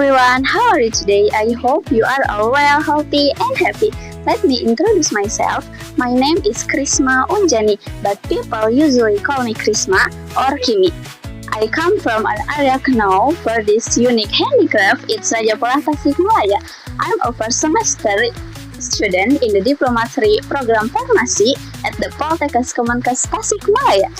everyone, how are you today? I hope you are all well, healthy, and happy. Let me introduce myself. My name is Krisma Unjani, but people usually call me Krisma or Kimi. I come from an area known for this unique handicraft. It's Rajapola Tasikmalaya. I'm a first semester student in the Diploma 3 program Farmasi at the Poltekkes Kemenkes Tasikmalaya.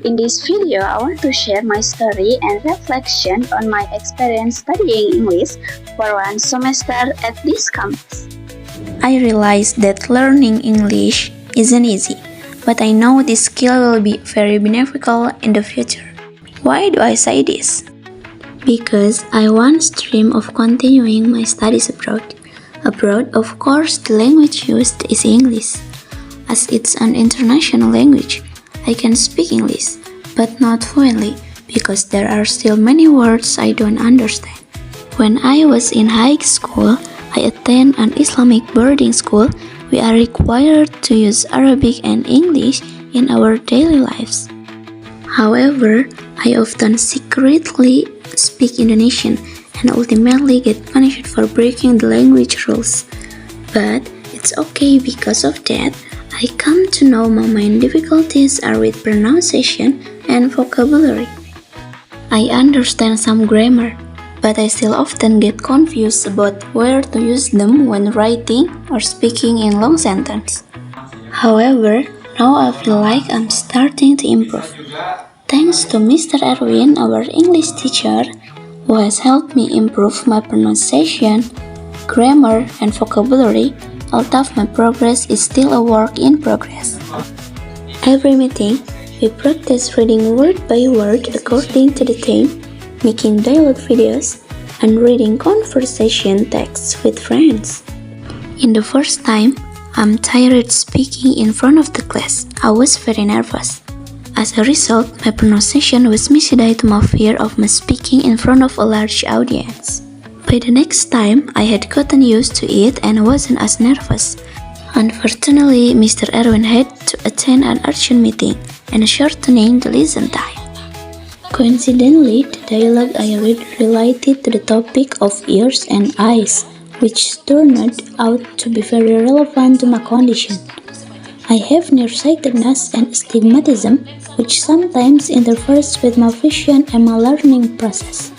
In this video, I want to share my story and reflection on my experience studying English for one semester at this campus. I realized that learning English isn't easy, but I know this skill will be very beneficial in the future. Why do I say this? Because I once dreamed of continuing my studies abroad. Abroad, of course, the language used is English. As it's an international language, I can speak English, but not fluently because there are still many words I don't understand. When I was in high school, I attend an Islamic boarding school. We are required to use Arabic and English in our daily lives. However, I often secretly speak Indonesian and ultimately get punished for breaking the language rules. But it's okay because of that. I come to know my main difficulties are with pronunciation and vocabulary. I understand some grammar, but I still often get confused about where to use them when writing or speaking in long sentences. However, now I feel like I'm starting to improve. Thanks to Mr. Erwin, our English teacher, who has helped me improve my pronunciation, grammar, and vocabulary, although my progress is still a work in progress. Every meeting, we practice reading word by word according to the theme, making dialogue videos, and reading conversation texts with friends. In the first time, I'm tired speaking in front of the class. I was very nervous. As a result, my pronunciation was misguided to my fear of my speaking in front of a large audience. By the next time, I had gotten used to it and wasn't as nervous. Unfortunately, Mr. Erwin had to attend an urgent meeting and shortening the lesson time. Coincidentally, the dialogue I read related to the topic of ears and eyes, which turned out to be very relevant to my condition. I have nearsightedness and astigmatism, which sometimes interferes with my vision and my learning process.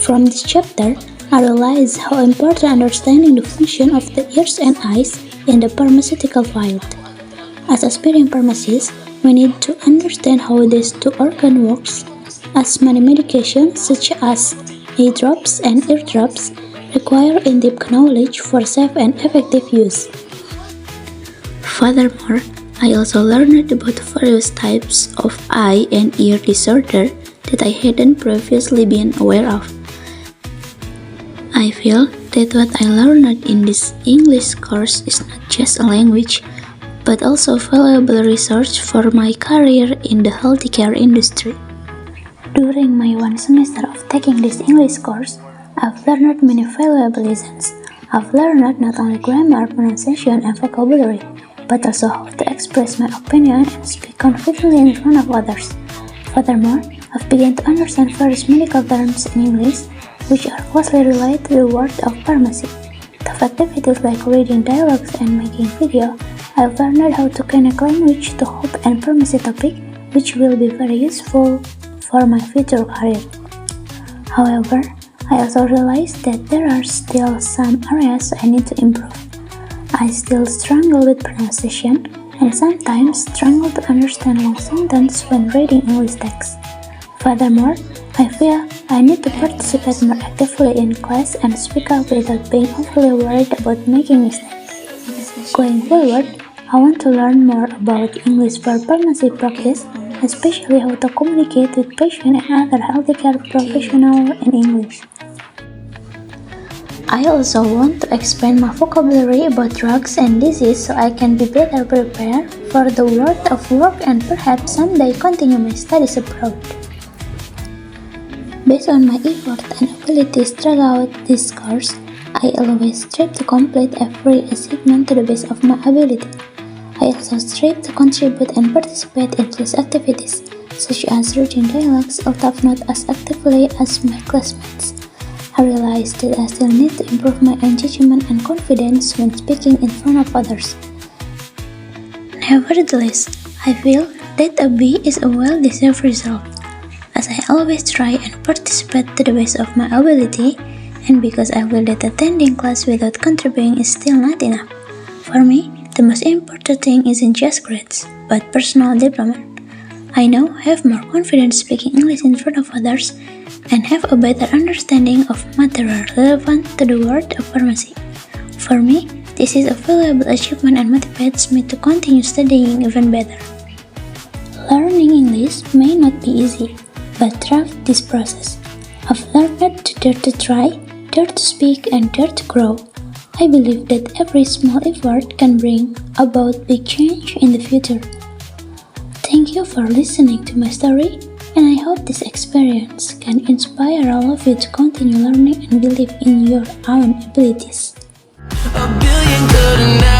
From this chapter, I realized how important understanding the function of the ears and eyes in the pharmaceutical field. As aspiring pharmacists, we need to understand how these two organs work, as many medications such as eye drops and ear drops require in-depth knowledge for safe and effective use. Furthermore, I also learned about various types of eye and ear disorder that I hadn't previously been aware of. I feel that what I learned in this English course is not just a language, but also valuable research for my career in the healthcare industry. During my one semester of taking this English course, I've learned many valuable lessons. I've learned not only grammar, pronunciation, and vocabulary, but also how to express my opinion and speak confidently in front of others. Furthermore, I've begun to understand various medical terms in English, which are closely related to the world of pharmacy. Tough activities like reading dialogues and making video, I've learned how to connect language to health and pharmacy topic, which will be very useful for my future career. However, I also realized that there are still some areas I need to improve. I still struggle with pronunciation and sometimes struggle to understand long sentences when reading English text. Furthermore, I feel I need to participate more actively in class and speak up without being overly worried about making mistakes. Going forward, I want to learn more about English for pharmacy practice, especially how to communicate with patients and other healthcare professionals in English. I also want to expand my vocabulary about drugs and disease so I can be better prepared for the world of work and perhaps someday continue my studies abroad. Based on my effort and abilities throughout this course, I always strive to complete every assignment to the best of my ability. I also strive to contribute and participate in class activities. such as reading dialogues, although not as actively as my classmates. I realized that I still need to improve my engagement and confidence when speaking in front of others. Nevertheless, I feel that a B is a well-deserved result, as I always try and participate to the best of my ability, and because I feel that attending class without contributing is still not enough. For me, the most important thing isn't just grades, but personal development. I now have more confidence speaking English in front of others and have a better understanding of material relevant to the world of pharmacy. For me, this is a valuable achievement and motivates me to continue studying even better. Learning English may not be easy, but throughout this process, I've learned to dare to try, dare to speak, and dare to grow. I believe that every small effort can bring about big change in the future. Thank you for listening to my story, and I hope this experience can inspire all of you to continue learning and believe in your own abilities. A billion couldn't